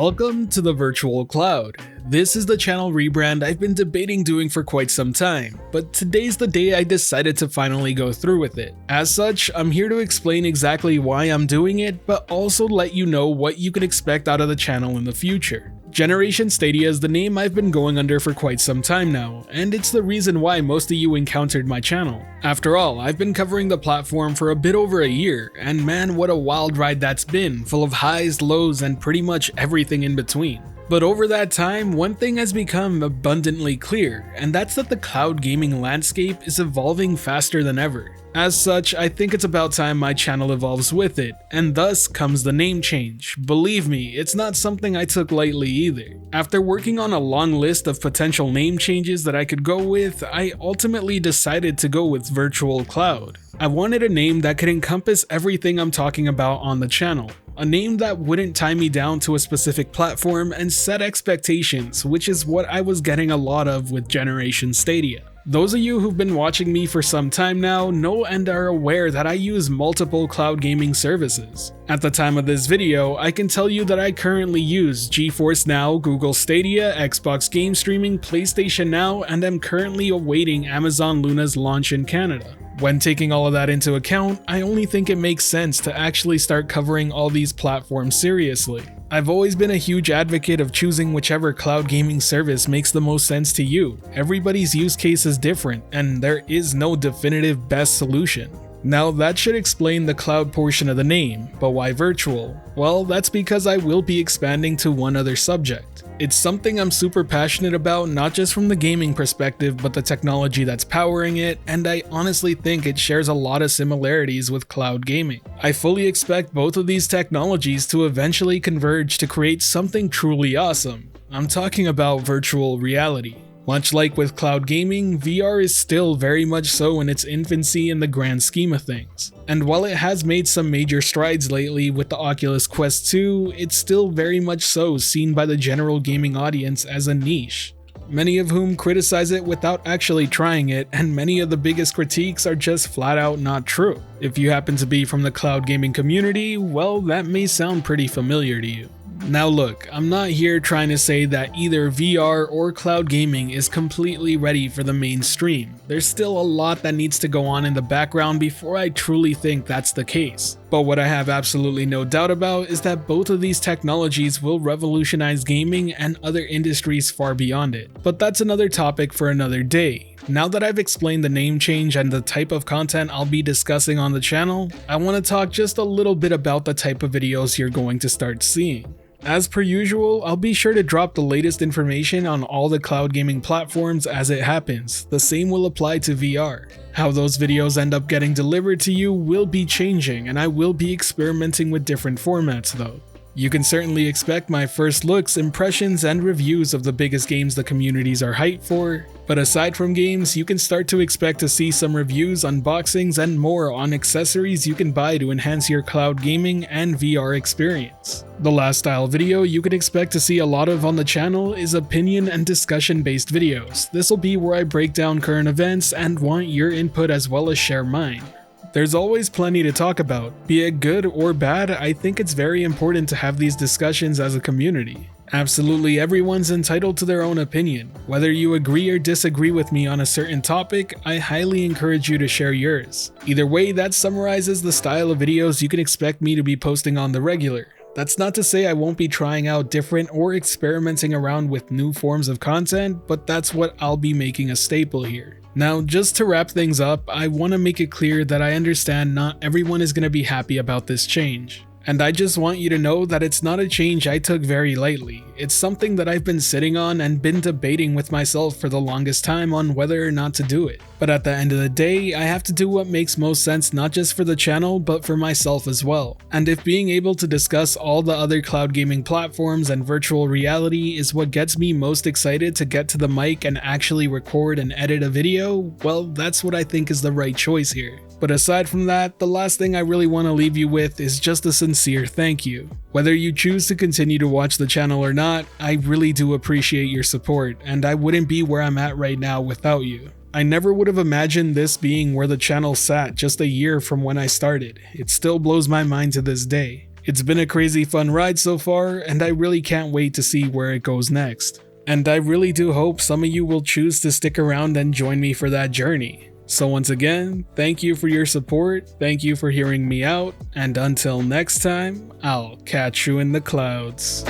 Welcome to the virtual cloud. This is the channel rebrand I've been debating doing for quite some time, but today's the day I decided to finally go through with it. As such, I'm here to explain exactly why I'm doing it, but also let you know what you can expect out of the channel in the future. Generation Stadia is the name I've been going under for quite some time now, and it's the reason why most of you encountered my channel. After all, I've been covering the platform for a bit over a year, and man, what a wild ride that's been, full of highs, lows, and pretty much everything in between. But over that time, one thing has become abundantly clear, and that's that the cloud gaming landscape is evolving faster than ever. As such, I think it's about time my channel evolves with it, and thus comes the name change. Believe me, it's not something I took lightly either. After working on a long list of potential name changes that I could go with, I ultimately decided to go with Virtual Cloud. I wanted a name that could encompass everything I'm talking about on the channel. A name that wouldn't tie me down to a specific platform and set expectations, which is what I was getting a lot of with Generation Stadia. Those of you who've been watching me for some time now know and are aware that I use multiple cloud gaming services. At the time of this video, I can tell you that I currently use GeForce Now, Google Stadia, Xbox Game Streaming, PlayStation Now, and am currently awaiting Amazon Luna's launch in Canada. When taking all of that into account, I only think it makes sense to actually start covering all these platforms seriously. I've always been a huge advocate of choosing whichever cloud gaming service makes the most sense to you. Everybody's use case is different, and there is no definitive best solution. Now that should explain the cloud portion of the name, but why virtual? Well, that's because I will be expanding to one other subject. It's something I'm super passionate about, not just from the gaming perspective, but the technology that's powering it, and I honestly think it shares a lot of similarities with cloud gaming. I fully expect both of these technologies to eventually converge to create something truly awesome. I'm talking about virtual reality. Much like with cloud gaming, VR is still very much so in its infancy in the grand scheme of things. And while it has made some major strides lately with the Oculus Quest 2, it's still very much so seen by the general gaming audience as a niche. Many of whom criticize it without actually trying it, and many of the biggest critiques are just flat out not true. If you happen to be from the cloud gaming community, well, that may sound pretty familiar to you. Now look, I'm not here trying to say that either VR or cloud gaming is completely ready for the mainstream. There's still a lot that needs to go on in the background before I truly think that's the case. But what I have absolutely no doubt about is that both of these technologies will revolutionize gaming and other industries far beyond it. But that's another topic for another day. Now that I've explained the name change and the type of content I'll be discussing on the channel, I want to talk just a little bit about the type of videos you're going to start seeing. As per usual, I'll be sure to drop the latest information on all the cloud gaming platforms as it happens. The same will apply to VR. How those videos end up getting delivered to you will be changing, and I will be experimenting with different formats though. You can certainly expect my first looks, impressions, and reviews of the biggest games the communities are hyped for, but aside from games, you can start to expect to see some reviews, unboxings, and more on accessories you can buy to enhance your cloud gaming and VR experience. The last style video you can expect to see a lot of on the channel is opinion and discussion based videos. This will be where I break down current events and want your input as well as share mine. There's always plenty to talk about, be it good or bad. I think it's very important to have these discussions as a community. Absolutely everyone's entitled to their own opinion. Whether you agree or disagree with me on a certain topic, I highly encourage you to share yours. Either way, that summarizes the style of videos you can expect me to be posting on the regular. That's not to say I won't be trying out different or experimenting around with new forms of content, but that's what I'll be making a staple here. Now, just to wrap things up, I want to make it clear that I understand not everyone is going to be happy about this change. And I just want you to know that it's not a change I took very lightly. It's something that I've been sitting on and been debating with myself for the longest time on whether or not to do it. But at the end of the day, I have to do what makes most sense not just for the channel, but for myself as well. And if being able to discuss all the other cloud gaming platforms and virtual reality is what gets me most excited to get to the mic and actually record and edit a video, well, that's what I think is the right choice here. But aside from that, the last thing I really want to leave you with is just a sincere thank you. Whether you choose to continue to watch the channel or not, I really do appreciate your support, and I wouldn't be where I'm at right now without you. I never would have imagined this being where the channel sat just a year from when I started. It still blows my mind to this day. It's been a crazy fun ride so far, and I really can't wait to see where it goes next. And I really do hope some of you will choose to stick around and join me for that journey. So once again, thank you for your support, thank you for hearing me out, and until next time, I'll catch you in the clouds.